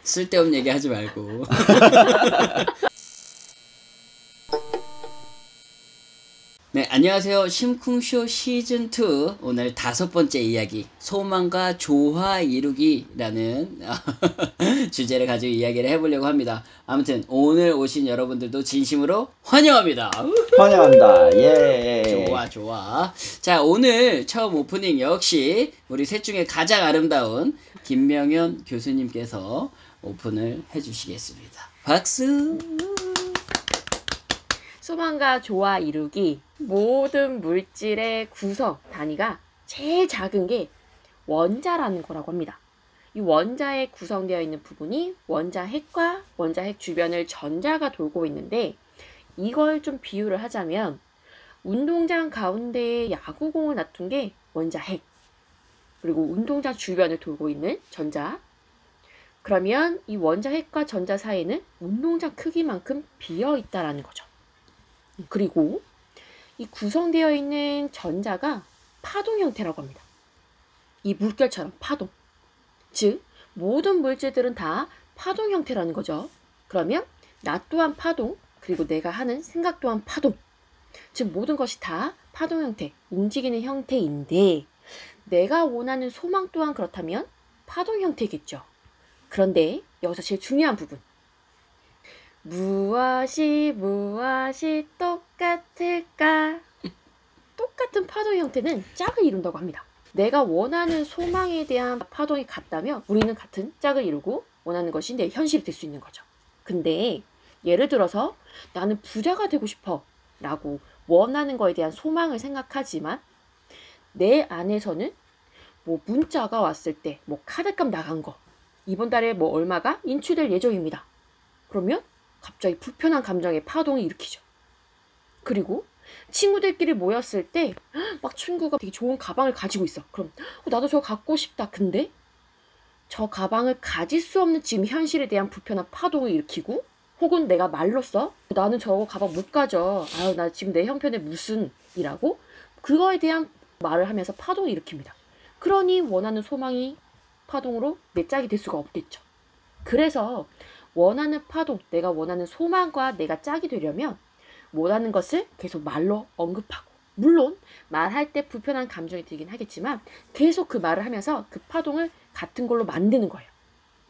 쓸데없는 얘기 하지 말고. 네, 안녕하세요. 심쿵쇼 시즌2 오늘 5번째 이야기 소망과 조화 이루기라는 주제를 가지고 이야기를 해보려고 합니다. 아무튼 오늘 오신 여러분들도 진심으로 환영합니다. 환영합니다. 예. 좋아. 자, 오늘 처음 오프닝 역시 우리 셋 중에 가장 아름다운 김명현 교수님께서 오픈을 해주시겠습니다. 박수! 소망과 조화 이루기, 모든 물질의 구성 단위가 제일 작은 게 원자라는 거라고 합니다. 이 원자에 구성되어 있는 부분이 원자핵과 원자핵 주변을 전자가 돌고 있는데, 이걸 좀 비유를 하자면 운동장 가운데에 야구공을 놔둔 게 원자핵, 그리고 운동장 주변을 돌고 있는 전자. 그러면 이 원자핵과 전자 사이에는 운동장 크기만큼 비어 있다라는 거죠. 그리고 이 구성되어 있는 전자가 파동 형태라고 합니다. 이 물결처럼 파동. 즉, 모든 물질들은 다 파동 형태라는 거죠. 그러면 나 또한 파동, 그리고 내가 하는 생각 또한 파동. 즉, 모든 것이 다 파동 형태, 움직이는 형태인데, 내가 원하는 소망 또한 그렇다면 파동 형태겠죠. 그런데 여기서 제일 중요한 부분. 무엇이 똑같을까? 똑같은 파동 형태는 짝을 이룬다고 합니다. 내가 원하는 소망에 대한 파동이 같다면 우리는 같은 짝을 이루고 원하는 것이 내 현실이 될 수 있는 거죠. 근데 예를 들어서 나는 부자가 되고 싶어 라고 원하는 거에 대한 소망을 생각하지만 내 안에서는 뭐 문자가 왔을 때 뭐 카드값 나간 거, 이번 달에 뭐 얼마가 인출될 예정입니다. 그러면 갑자기 불편한 감정의 파동을 일으키죠. 그리고 친구들끼리 모였을 때 막 친구가 되게 좋은 가방을 가지고 있어. 그럼 나도 저거 갖고 싶다. 근데 저 가방을 가질 수 없는 지금 현실에 대한 불편한 파동을 일으키고, 혹은 내가 말로써 나는 저거 가방 못 가져. 아유, 나 지금 내 형편에 무슨 이라고 그거에 대한 말을 하면서 파동을 일으킵니다. 그러니 원하는 소망이 파동으로 내 짝이 될 수가 없겠죠. 그래서 원하는 파동, 내가 원하는 소망과 내가 짝이 되려면 원하는 것을 계속 말로 언급하고, 물론 말할 때 불편한 감정이 들긴 하겠지만 계속 그 말을 하면서 그 파동을 같은 걸로 만드는 거예요.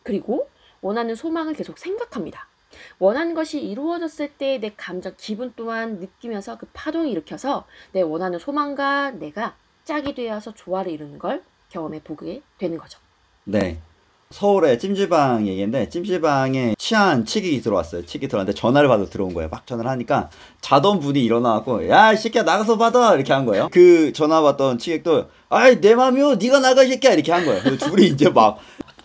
그리고 원하는 소망을 계속 생각합니다. 원하는 것이 이루어졌을 때 내 감정, 기분 또한 느끼면서 그 파동을 일으켜서 내 원하는 소망과 내가 짝이 되어서 조화를 이루는 걸 경험해 보게 되는 거죠. 네. 서울의 찜질방 얘기인데, 찜질방에 취한 치객이 들어왔어요. 치객이 들어왔는데 전화를 받아 들어온 거예요. 막 전화를 하니까 자던 분이 일어나갖고, 야, 이 새끼야, 나가서 받아! 이렇게 한 거예요. 그 전화 받던 치객도, 아이, 내 맘이요, 네가 나가, 이 새끼야! 이렇게 한 거예요. 그래서 둘이 이제 막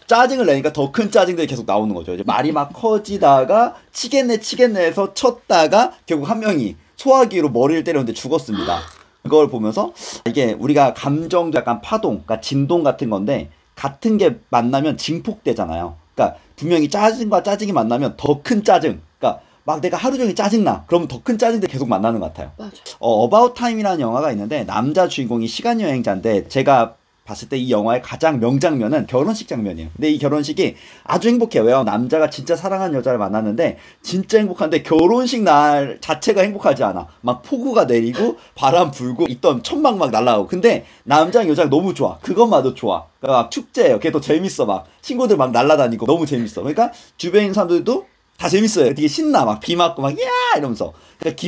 짜증을 내니까 더 큰 짜증들이 계속 나오는 거죠. 이제 말이 막 커지다가 치겠네 해서 쳤다가 결국 한 명이 소화기로 머리를 때렸는데 죽었습니다. 그걸 보면서 이게 우리가 감정도 약간 파동, 그러니까 진동 같은 건데, 같은 게 만나면 증폭되잖아요. 그러니까 분명히 짜증과 짜증이 만나면 더 큰 짜증, 그러니까 막 내가 하루 종일 짜증나, 그러면 더 큰 짜증들이 계속 만나는 것 같아요. 맞아. About Time이라는 영화가 있는데, 남자 주인공이 시간여행자인데, 제가 봤을 때 이 영화의 가장 명장면은 결혼식 장면이에요. 근데 이 결혼식이 아주 행복해요. 왜요? 남자가 진짜 사랑하는 여자를 만났는데 진짜 행복한데 결혼식 날 자체가 행복하지 않아. 막 폭우가 내리고 바람 불고 있던 천막 막 날아가고. 근데 남자랑 여자가 너무 좋아. 그것마저 좋아. 그러니까 막 축제예요. 그게 더 재밌어. 막 친구들 막 날아다니고 너무 재밌어. 그러니까 주변에 있는 사람들도 다 재밌어요. 되게 신나. 막 비 맞고 막 야 이러면서. 그러니까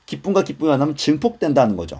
기쁨과 기쁨이 만나면 증폭된다는 거죠.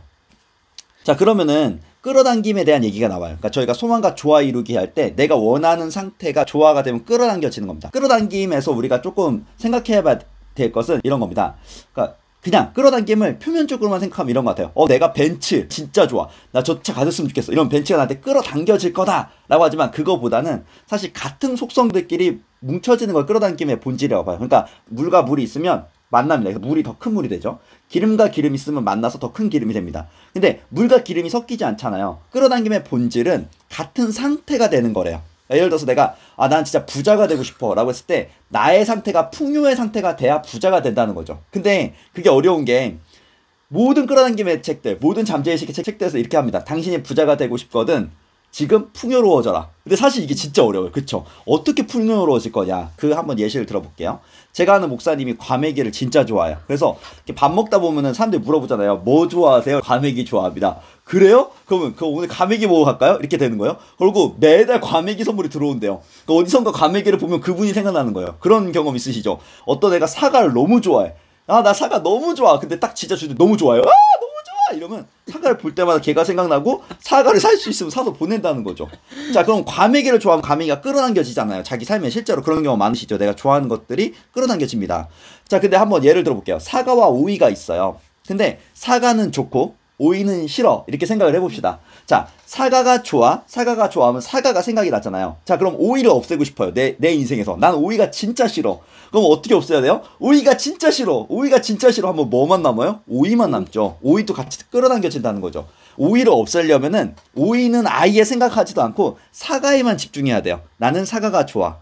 자, 그러면은 끌어당김에 대한 얘기가 나와요. 그러니까 저희가 소망과 조화 이루기 할 때 내가 원하는 상태가 조화가 되면 끌어당겨지는 겁니다. 끌어당김에서 우리가 조금 생각해 봐야 될 것은 이런 겁니다. 그러니까 그냥 끌어당김을 표면적으로만 생각하면 이런 것 같아요. 내가 벤츠 진짜 좋아. 나 저 차 가졌으면 좋겠어. 이런 벤츠가 나한테 끌어당겨질 거다 라고 하지만, 그거보다는 사실 같은 속성들끼리 뭉쳐지는 걸 끌어당김의 본질이라고 봐요. 그러니까 물과 물이 있으면 만납니다. 그래서 물이 더 큰 물이 되죠. 기름과 기름이 있으면 만나서 더 큰 기름이 됩니다. 근데 물과 기름이 섞이지 않잖아요. 끌어당김의 본질은 같은 상태가 되는 거래요. 예를 들어서 내가 난 진짜 부자가 되고 싶어 라고 했을 때 나의 상태가 풍요의 상태가 돼야 부자가 된다는 거죠. 근데 그게 어려운 게, 모든 끌어당김의 책들, 모든 잠재의식의 책들에서 이렇게 합니다. 당신이 부자가 되고 싶거든 지금 풍요로워져라. 근데 사실 이게 진짜 어려워요. 그쵸? 어떻게 풍요로워질 거냐. 그 한번 예시를 들어볼게요. 제가 아는 목사님이 과메기를 진짜 좋아해요. 그래서 이렇게 밥 먹다 보면은 사람들이 물어보잖아요. 뭐 좋아하세요? 과메기 좋아합니다. 그래요? 그러면 그 오늘 과메기 먹으러 갈까요? 이렇게 되는 거예요. 그리고 매달 과메기 선물이 들어온대요. 그러니까 어디선가 과메기를 보면 그분이 생각나는 거예요. 그런 경험 있으시죠? 어떤 애가 사과를 너무 좋아해. 아, 나 사과 너무 좋아. 근데 딱 진짜 주는데 너무 좋아요. 아, 너무 좋아. 이러면 사과를 볼 때마다 걔가 생각나고 사과를 살 수 있으면 사서 보낸다는 거죠. 자, 그럼 과메기를 좋아하면 과메기가 끌어당겨지잖아요. 자기 삶에 실제로 그런 경우 많으시죠. 내가 좋아하는 것들이 끌어당겨집니다. 자, 근데 한번 예를 들어볼게요. 사과와 오이가 있어요. 근데 사과는 좋고 오이는 싫어. 이렇게 생각을 해봅시다. 자, 사과가 좋아하면 사과가 생각이 나잖아요. 자, 그럼 오이를 없애고 싶어요. 내 인생에서. 난 오이가 진짜 싫어. 그럼 어떻게 없애야 돼요? 오이가 진짜 싫어. 하면 뭐만 남아요? 오이만 남죠. 오이도 같이 끌어당겨진다는 거죠. 오이를 없애려면은 오이는 아예 생각하지도 않고 사과에만 집중해야 돼요. 나는 사과가 좋아.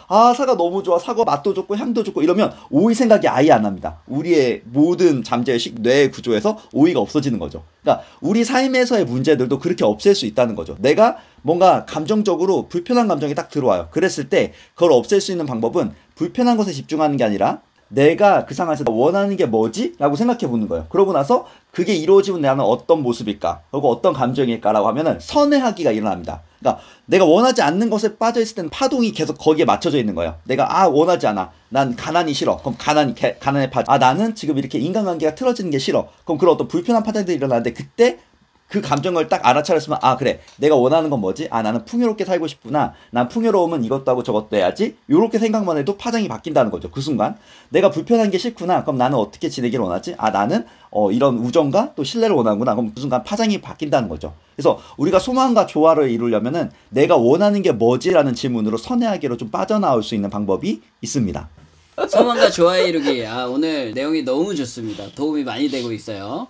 아, 사과 너무 좋아. 사과 맛도 좋고 향도 좋고 이러면 오이 생각이 아예 안 납니다. 우리의 모든 잠재의식, 뇌 구조에서 오이가 없어지는 거죠. 그러니까 우리 삶에서의 문제들도 그렇게 없앨 수 있다는 거죠. 내가 뭔가 감정적으로 불편한 감정이 딱 들어와요. 그랬을 때 그걸 없앨 수 있는 방법은 불편한 것에 집중하는 게 아니라 내가 그 상황에서 원하는 게 뭐지? 라고 생각해 보는 거예요. 그러고 나서 그게 이루어지면 나는 어떤 모습일까? 그리고 어떤 감정일까라고 하면은 선회하기가 일어납니다. 그러니까 내가 원하지 않는 것에 빠져있을 때는 파동이 계속 거기에 맞춰져 있는 거예요. 내가 원하지 않아. 난 가난이 싫어. 그럼 가난에 빠져. 아, 나는 지금 이렇게 인간관계가 틀어지는 게 싫어. 그럼 그런 어떤 불편한 파장들이 일어나는데 그때 그 감정을 딱 알아차렸으면 아, 그래, 내가 원하는 건 뭐지? 아, 나는 풍요롭게 살고 싶구나. 난 풍요로우면 이것도 하고 저것도 해야지. 요렇게 생각만 해도 파장이 바뀐다는 거죠. 그 순간 내가 불편한 게 싫구나. 그럼 나는 어떻게 지내기를 원하지? 아, 나는 이런 우정과 또 신뢰를 원하는구나. 그럼 그 순간 파장이 바뀐다는 거죠. 그래서 우리가 소망과 조화를 이루려면은 내가 원하는 게 뭐지라는 질문으로 선회하기로 좀 빠져나올 수 있는 방법이 있습니다. 소망과 조화 이루기. 아, 오늘 내용이 너무 좋습니다. 도움이 많이 되고 있어요.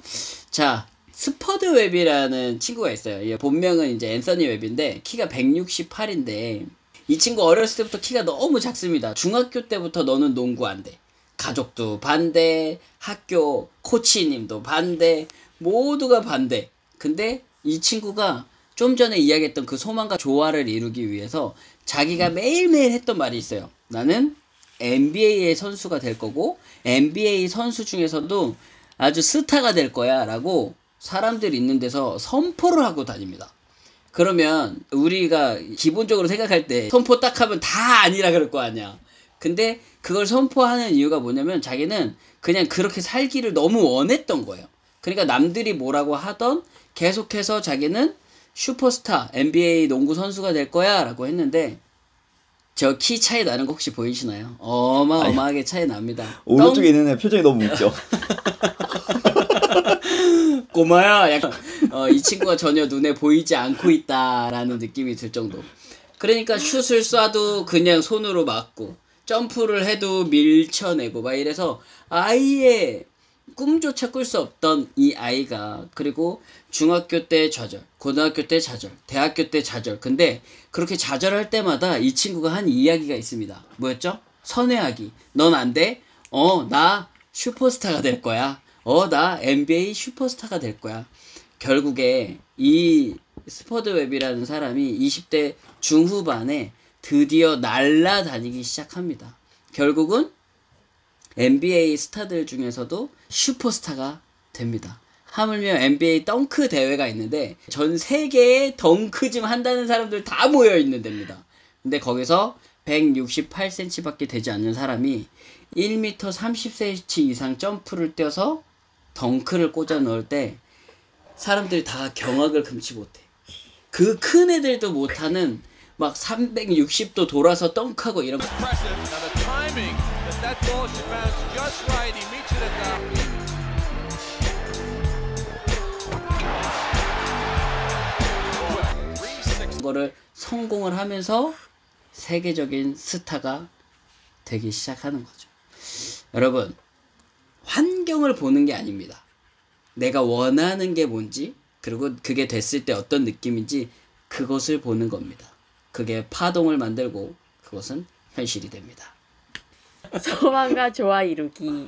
자, 스퍼드 웹이라는 친구가 있어요. 본명은 이제 앤서니 웹인데 키가 168인데 이 친구 어렸을 때부터 키가 너무 작습니다. 중학교 때부터 너는 농구 안 돼. 가족도 반대, 학교 코치님도 반대, 모두가 반대. 근데 이 친구가 좀 전에 이야기했던 그 소망과 조화를 이루기 위해서 자기가 매일매일 했던 말이 있어요. 나는 NBA의 선수가 될 거고 NBA 선수 중에서도 아주 스타가 될 거야 라고 사람들이 있는 데서 선포를 하고 다닙니다. 그러면 우리가 기본적으로 생각할 때 선포 딱 하면 다 아니라 그럴 거 아니야. 근데 그걸 선포하는 이유가 뭐냐면 자기는 그냥 그렇게 살기를 너무 원했던 거예요. 그러니까 남들이 뭐라고 하던 계속해서 자기는 슈퍼스타 NBA 농구 선수가 될 거야 라고 했는데 저 키 차이 나는 거 혹시 보이시나요? 어마어마하게 차이 납니다. 오른쪽에 있는 애 표정이 너무 웃겨. 꼬마야 약간 이 친구가 전혀 눈에 보이지 않고 있다라는 느낌이 들 정도. 그러니까 슛을 쏴도 그냥 손으로 맞고 점프를 해도 밀쳐내고 막 이래서 아예 꿈조차 꿀 수 없던 이 아이가 그리고 중학교 때 좌절, 고등학교 때 좌절, 대학교 때 좌절. 근데 그렇게 좌절할 때마다 이 친구가 한 이야기가 있습니다. 뭐였죠? 선회하기. 넌 안 돼? 나 슈퍼스타가 될 거야. 나 NBA 슈퍼스타가 될 거야. 결국에 이 스퍼드 웹이라는 사람이 20대 중후반에 드디어 날아다니기 시작합니다. 결국은 NBA 스타들 중에서도 슈퍼스타가 됩니다. 하물며 NBA 덩크 대회가 있는데 전 세계에 덩크 좀 한다는 사람들 다 모여있는 데입니다. 근데 거기서 168cm 밖에 되지 않는 사람이 1m 30cm 이상 점프를 뛰어서 덩크를 꽂아 넣을 때 사람들이 다 경악을 금치 못해. 그 큰 애들도 못하는 막 360도 돌아서 덩크하고 이런 거. 그거를 성공을 하면서 세계적인 스타가 되기 시작하는 거죠. 여러분, 환경을 보는 게 아닙니다. 내가 원하는 게 뭔지, 그리고 그게 됐을 때 어떤 느낌인지 그것을 보는 겁니다. 그게 파동을 만들고 그것은 현실이 됩니다. 소망과 조화 이루기.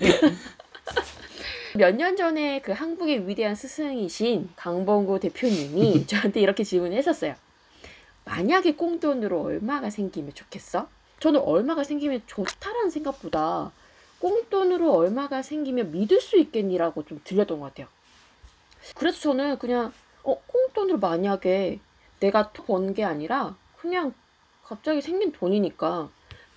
몇 년 전에 그 한국의 위대한 스승이신 강봉구 대표님이 저한테 이렇게 질문을 했었어요. 만약에 꽁돈으로 얼마가 생기면 좋겠어? 저는 얼마가 생기면 좋다라는 생각보다 꽁돈으로 얼마가 생기면 믿을 수 있겠니라고 좀 들렸던 것 같아요. 그래서 저는 그냥 꽁돈으로 만약에 내가 번 게 아니라 그냥 갑자기 생긴 돈이니까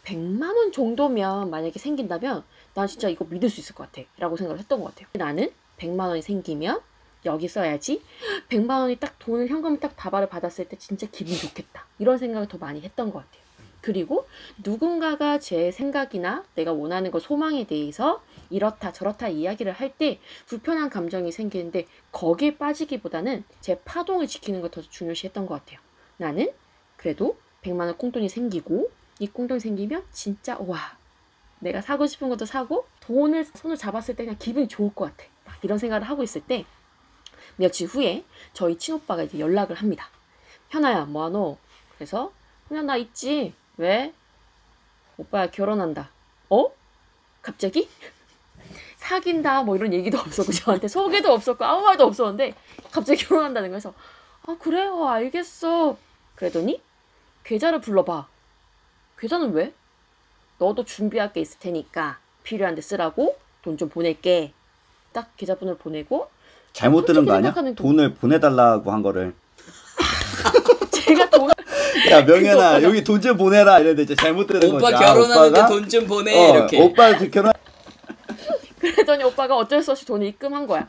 100만 원 정도면 만약에 생긴다면 난 진짜 이거 믿을 수 있을 것 같아 라고 생각을 했던 것 같아요. 나는 100만 원이 생기면 여기 써야지 100만 원이 딱 돈을 현금을 딱 다발을 받았을 때 진짜 기분 좋겠다 이런 생각을 더 많이 했던 것 같아요. 그리고 누군가가 제 생각이나 내가 원하는 것 소망에 대해서 이렇다 저렇다 이야기를 할 때 불편한 감정이 생기는데 거기에 빠지기보다는 제 파동을 지키는 걸 더 중요시했던 것 같아요. 나는 그래도 100만 원 꽁돈이 생기고 이 꽁돈이 생기면 진짜 와 내가 사고 싶은 것도 사고 돈을 손을 잡았을 때 그냥 기분이 좋을 것 같아 막 이런 생각을 하고 있을 때 며칠 후에 저희 친오빠가 이제 연락을 합니다. 현아야 뭐하노? 그래서 그냥 나 있지. 왜? 오빠야 결혼한다. 갑자기? 사귄다 뭐 이런 얘기도 없었고 저한테 소개도 없었고 아무 말도 없었는데 갑자기 결혼한다는 거여서 아 그래? 알겠어. 그러더니 계좌를 불러봐. 계좌는 왜? 너도 준비할 게 있을 테니까 필요한 데 쓰라고 돈 좀 보낼게. 딱 계좌번호를 보내고 잘못 들은 거 아니야? 생각하는 돈을 보내달라고 한 거를. 제가 돈을 야 명현아 여기 돈 좀 보내라 이랬는데 이제 잘못 들은 거지. 오빠 결혼하는데 돈 좀 보내 이렇게. 오빠 결혼. 그랬더니 오빠가 어쩔 수 없이 돈을 입금한 거야.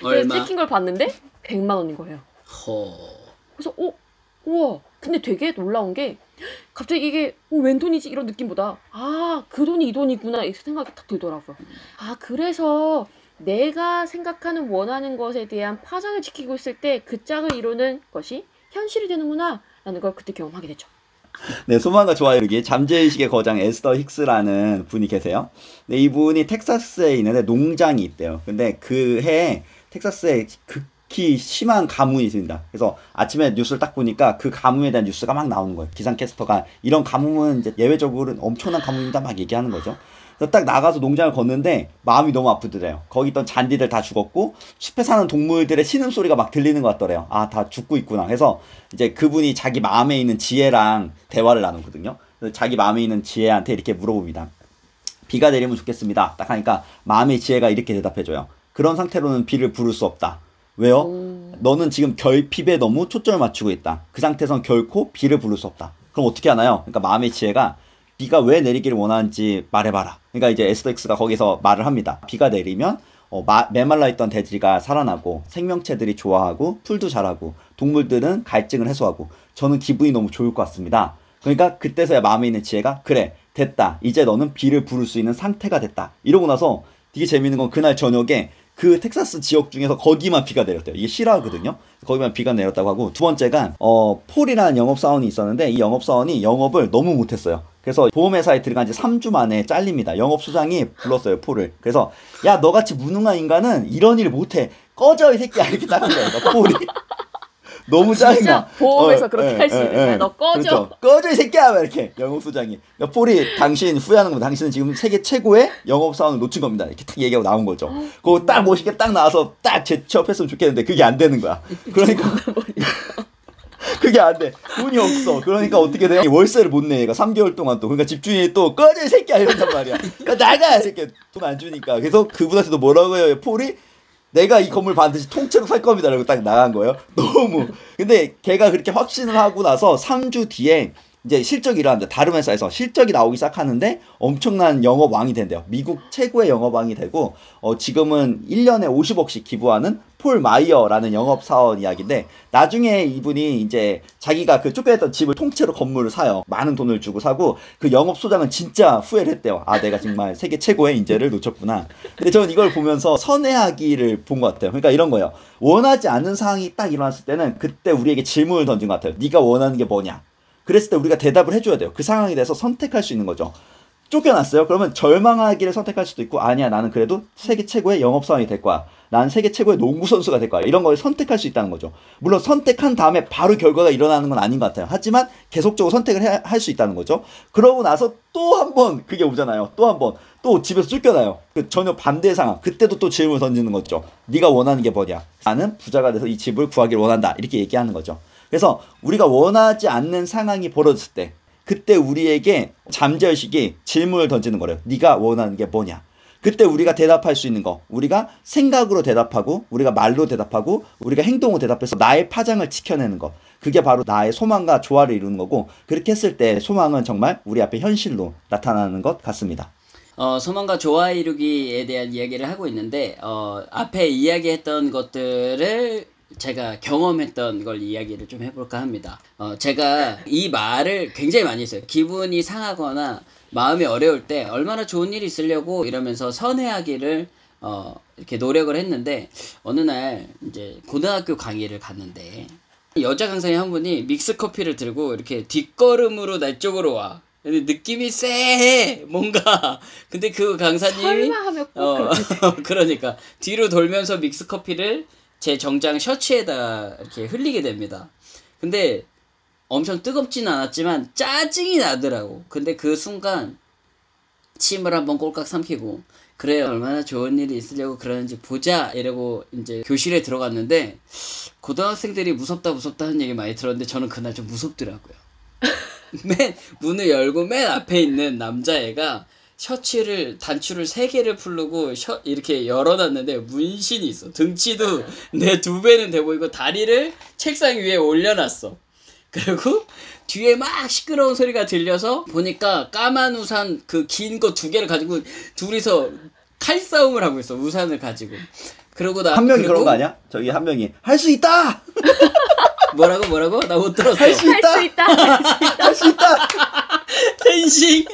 그래서 얼마? 찍힌 걸 봤는데 100만 원인 거예요. 그래서 우와. 근데 되게 놀라운 게 갑자기 이게 웬 돈이지 이런 느낌보다 그 돈이 이 돈이구나 이 생각이 딱 들더라고요. 그래서 내가 생각하는 원하는 것에 대한 파장을 지키고 있을 때 그 짝을 이루는 것이 현실이 되는구나 라는 걸 그때 경험하게 됐죠. 네, 소망과 좋아요 여기 잠재의식의 거장 에스더 힉스라는 분이 계세요. 네, 이분이 텍사스에 있는데 농장이 있대요. 근데 그 해에 텍사스에 극히 심한 가뭄이 있습니다. 그래서 아침에 뉴스를 딱 보니까 그 가뭄에 대한 뉴스가 막 나오는 거예요. 기상캐스터가 이런 가뭄은 이제 예외적으로는 엄청난 가뭄이다 막 얘기하는 거죠. 그래서 딱 나가서 농장을 걷는데 마음이 너무 아프더래요. 거기 있던 잔디들 다 죽었고 숲에 사는 동물들의 신음소리가 막 들리는 것 같더래요. 다 죽고 있구나. 그래서 이제 그분이 자기 마음에 있는 지혜랑 대화를 나누거든요. 그래서 자기 마음에 있는 지혜한테 이렇게 물어봅니다. 비가 내리면 좋겠습니다. 딱 하니까 마음의 지혜가 이렇게 대답해줘요. 그런 상태로는 비를 부를 수 없다. 왜요? 너는 지금 결핍에 너무 초점을 맞추고 있다. 그 상태에선 결코 비를 부를 수 없다. 그럼 어떻게 하나요? 그러니까 마음의 지혜가 비가 왜 내리기를 원하는지 말해봐라. 그러니까 이제 에스더 힉스가 거기서 말을 합니다. 비가 내리면 메말라 있던 대지가 살아나고 생명체들이 좋아하고 풀도 자라고 동물들은 갈증을 해소하고 저는 기분이 너무 좋을 것 같습니다. 그러니까 그때서야 마음에 있는 지혜가 그래 됐다. 이제 너는 비를 부를 수 있는 상태가 됐다. 이러고 나서 되게 재밌는 건 그날 저녁에 그 텍사스 지역 중에서 거기만 비가 내렸대요. 이게 실화거든요. 거기만 비가 내렸다고 하고 두 번째가 폴이라는 영업사원이 있었는데 이 영업사원이 영업을 너무 못했어요. 그래서 보험회사에 들어간 지 3주 만에 잘립니다. 영업소장이 불렀어요, 폴을. 그래서 야 너같이 무능한 인간은 이런 일 못해. 꺼져 이 새끼야 이렇게 나간 거예요. 그러니까 폴이. 너무 짜증나. 보험에서 그렇게 할 수 있는 거야. 너 꺼져. 그렇죠. 꺼져 이 새끼야 이렇게 영업소장이. 그러니까 폴이 당신 후회하는 겁니다. 당신은 지금 세계 최고의 영업사원을 놓친 겁니다. 이렇게 딱 얘기하고 나온 거죠. 그거 딱 멋있게 딱 나와서 딱 재취업했으면 좋겠는데 그게 안 되는 거야. 그러니까 그게 안 돼. 돈이 없어. 그러니까 어떻게 돼요? 월세를 못 내. 얘가 3개월 동안 또. 그러니까 집주인이 또 꺼져 이 새끼야 이런단 말이야. 그러니까 나가 이 새끼야. 돈 안 주니까. 그래서 그분한테도 뭐라고 해요? 폴이 내가 이 건물 반드시 통째로 살 겁니다. 라고 딱 나간 거예요. 너무. 근데 걔가 그렇게 확신을 하고 나서 3주 뒤에 이제 실적이 일어납니다. 다른 회사에서 실적이 나오기 시작하는데 엄청난 영업왕이 된대요. 미국 최고의 영업왕이 되고 지금은 1년에 50억씩 기부하는 폴 마이어라는 영업사원 이야기인데 나중에 이분이 이제 자기가 그 쫓겨났던 집을 통째로 건물을 사요. 많은 돈을 주고 사고 그 영업소장은 진짜 후회를 했대요. 내가 정말 세계 최고의 인재를 놓쳤구나. 근데 저는 이걸 보면서 선회하기를 본 것 같아요. 그러니까 이런 거예요. 원하지 않는 상황이 딱 일어났을 때는 그때 우리에게 질문을 던진 것 같아요. 네가 원하는 게 뭐냐? 그랬을 때 우리가 대답을 해줘야 돼요. 그 상황에 대해서 선택할 수 있는 거죠. 쫓겨났어요. 그러면 절망하기를 선택할 수도 있고, 아니야, 나는 그래도 세계 최고의 영업사원이 될 거야. 난 세계 최고의 농구 선수가 될 거야. 이런 걸 선택할 수 있다는 거죠. 물론 선택한 다음에 바로 결과가 일어나는 건 아닌 것 같아요. 하지만 계속적으로 선택을 할 수 있다는 거죠. 그러고 나서 또 한 번 그게 오잖아요. 또 한 번 또 집에서 쫓겨나요. 그 전혀 반대의 상황. 그때도 또 질문을 던지는 거죠. 네가 원하는 게 뭐냐? 나는 부자가 돼서 이 집을 구하기를 원한다. 이렇게 얘기하는 거죠. 그래서 우리가 원하지 않는 상황이 벌어졌을 때, 그때 우리에게 잠재의식이 질문을 던지는 거래요. 네가 원하는 게 뭐냐? 그때 우리가 대답할 수 있는 거, 우리가 생각으로 대답하고, 우리가 말로 대답하고, 우리가 행동으로 대답해서 나의 파장을 지켜내는 거, 그게 바로 나의 소망과 조화를 이루는 거고, 그렇게 했을 때 소망은 정말 우리 앞에 현실로 나타나는 것 같습니다. 소망과 조화 이루기에 대한 이야기를 하고 있는데, 앞에 이야기했던 것들을 제가 경험했던 걸 이야기를 좀 해볼까 합니다. 제가 이 말을 굉장히 많이 했어요. 기분이 상하거나 마음이 어려울 때 얼마나 좋은 일이 있으려고 이러면서 선회하기를 이렇게 노력을 했는데, 어느 날 이제 고등학교 강의를 갔는데 여자 강사님 한 분이 믹스 커피를 들고 이렇게 뒷걸음으로 내 쪽으로 와. 근데 느낌이 쎄해 뭔가. 근데 그 강사님이 설마 하면 꼭 그러니까 뒤로 돌면서 믹스 커피를 제 정장 셔츠에다 이렇게 흘리게 됩니다. 근데 엄청 뜨겁진 않았지만 짜증이 나더라고. 근데 그 순간 침을 한번 꼴깍 삼키고, 그래 얼마나 좋은 일이 있으려고 그러는지 보자 이러고 이제 교실에 들어갔는데, 고등학생들이 무섭다 하는 얘기 많이 들었는데 저는 그날 좀 무섭더라고요. 맨 문을 열고 맨 앞에 있는 남자애가 셔츠를 단추를 3개를 풀르고 이렇게 열어놨는데 문신이 있어. 등치도 내 2배는 돼 보이고 다리를 책상 위에 올려놨어. 그리고 뒤에 막 시끄러운 소리가 들려서 보니까 까만 우산 그 긴 거 2개를 가지고 둘이서 칼싸움을 하고 있어. 우산을 가지고. 그러고 한 명이 그런 거 아니야? 저기 한 명이 할 수 있다! 뭐라고? 나 못 들었어. 할 수 있다! 할 수 있다! 펜싱.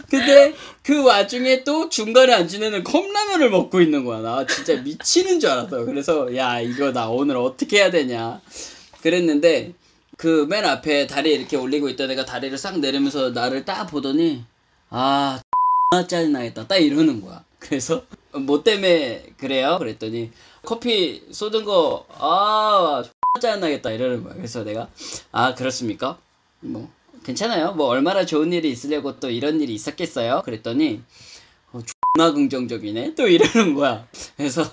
근데 그 와중에 또 중간에 앉은 애는 컵라면을 먹고 있는 거야. 나 진짜 미치는 줄 알았어. 그래서 야 이거 나 오늘 어떻게 해야 되냐 그랬는데, 그 맨 앞에 다리 이렇게 올리고 있던 애가 다리를 싹 내리면서 나를 딱 보더니 아 짜증나겠다 딱 이러는 거야. 그래서 뭐 때문에 그래요? 그랬더니 커피 쏟은 거 짜증나겠다 이러는 거야. 그래서 내가 그렇습니까? 뭐 괜찮아요. 뭐 얼마나 좋은 일이 있으려고 또 이런 일이 있었겠어요? 그랬더니 존나 긍정적이네 또 이러는 거야. 그래서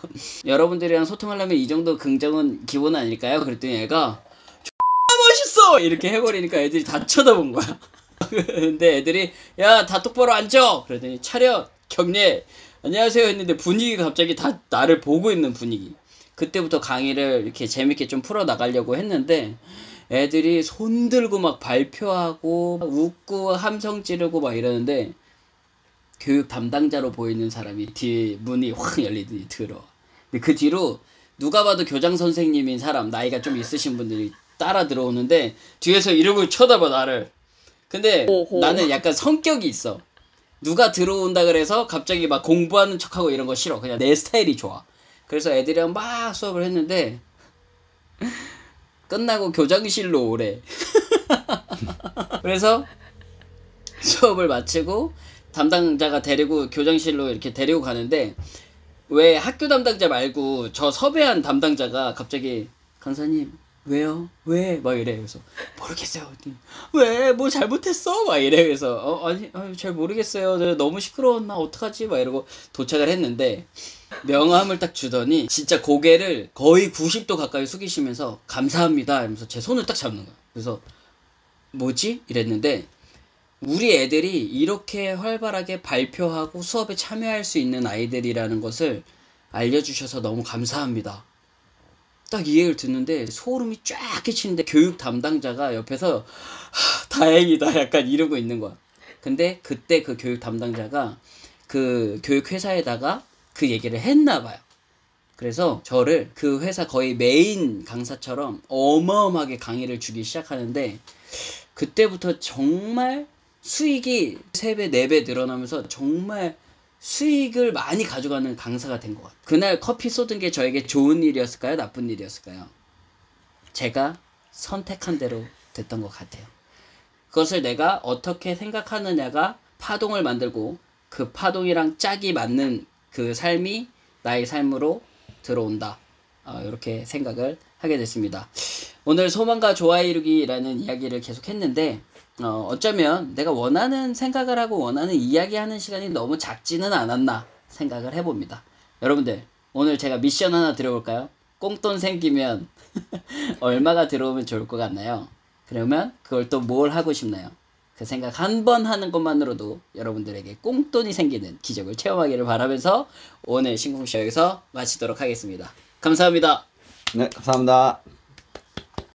여러분들이랑 소통하려면 이 정도 긍정은 기본 아닐까요? 그랬더니 얘가 존나 멋있어 이렇게 해버리니까 애들이 다 쳐다본 거야. 근데 애들이 야 다 똑바로 앉아 그랬더니 차렷 경례 안녕하세요 했는데 분위기가 갑자기 다 나를 보고 있는 분위기. 그때부터 강의를 이렇게 재밌게 좀 풀어나가려고 했는데 애들이 손 들고 막 발표하고 웃고 함성 지르고 막 이러는데, 교육 담당자로 보이는 사람이 뒤에 문이 확 열리더니 들어와. 근데 그 뒤로 누가 봐도 교장 선생님인 사람, 나이가 좀 있으신 분들이 따라 들어오는데 뒤에서 이러고 쳐다봐 나를. 근데 오호. 나는 약간 성격이 있어. 누가 들어온다 그래서 갑자기 막 공부하는 척하고 이런 거 싫어. 그냥 내 스타일이 좋아. 그래서 애들이랑 막 수업을 했는데 끝나고 교장실로 오래. 그래서 수업을 마치고 담당자가 데리고 교장실로 이렇게 데리고 가는데, 왜 학교 담당자 말고 저 섭외한 담당자가 갑자기 강사님 왜요? 왜? 막 이래. 그래서 모르겠어요. 왜? 뭐 잘못했어? 막 이래. 그래서 아니 잘 모르겠어요. 저 너무 시끄러웠나? 어떡하지? 막 이러고 도착을 했는데 명함을 딱 주더니 진짜 고개를 거의 90도 가까이 숙이시면서 감사합니다 이러면서 제 손을 딱 잡는 거야. 그래서 뭐지? 이랬는데 우리 애들이 이렇게 활발하게 발표하고 수업에 참여할 수 있는 아이들이라는 것을 알려주셔서 너무 감사합니다. 딱 이 얘기를 듣는데 소름이 쫙 끼치는데 교육 담당자가 옆에서 다행이다 약간 이러고 있는 거야. 근데 그때 그 교육 담당자가 그 교육 회사에다가 그 얘기를 했나 봐요. 그래서 저를 그 회사 거의 메인 강사처럼 어마어마하게 강의를 주기 시작하는데, 그때부터 정말 수익이 3배, 4배 늘어나면서 정말 수익을 많이 가져가는 강사가 된 것 같아요. 그날 커피 쏟은 게 저에게 좋은 일이었을까요? 나쁜 일이었을까요? 제가 선택한 대로 됐던 것 같아요. 그것을 내가 어떻게 생각하느냐가 파동을 만들고 그 파동이랑 짝이 맞는 그 삶이 나의 삶으로 들어온다. 이렇게 생각을 하게 됐습니다. 오늘 소망과 좋아요 이루기라는 이야기를 계속 했는데 어쩌면 내가 원하는 생각을 하고 원하는 이야기하는 시간이 너무 작지는 않았나 생각을 해봅니다. 여러분들 오늘 제가 미션 하나 드려볼까요? 꽁돈 생기면 얼마가 들어오면 좋을 것 같나요? 그러면 그걸 또 뭘 하고 싶나요? 그 생각 한 번 하는 것만으로도 여러분들에게 꽁돈이 생기는 기적을 체험하기를 바라면서 오늘 신궁쇼 여기서 마치도록 하겠습니다. 감사합니다. 네, 감사합니다.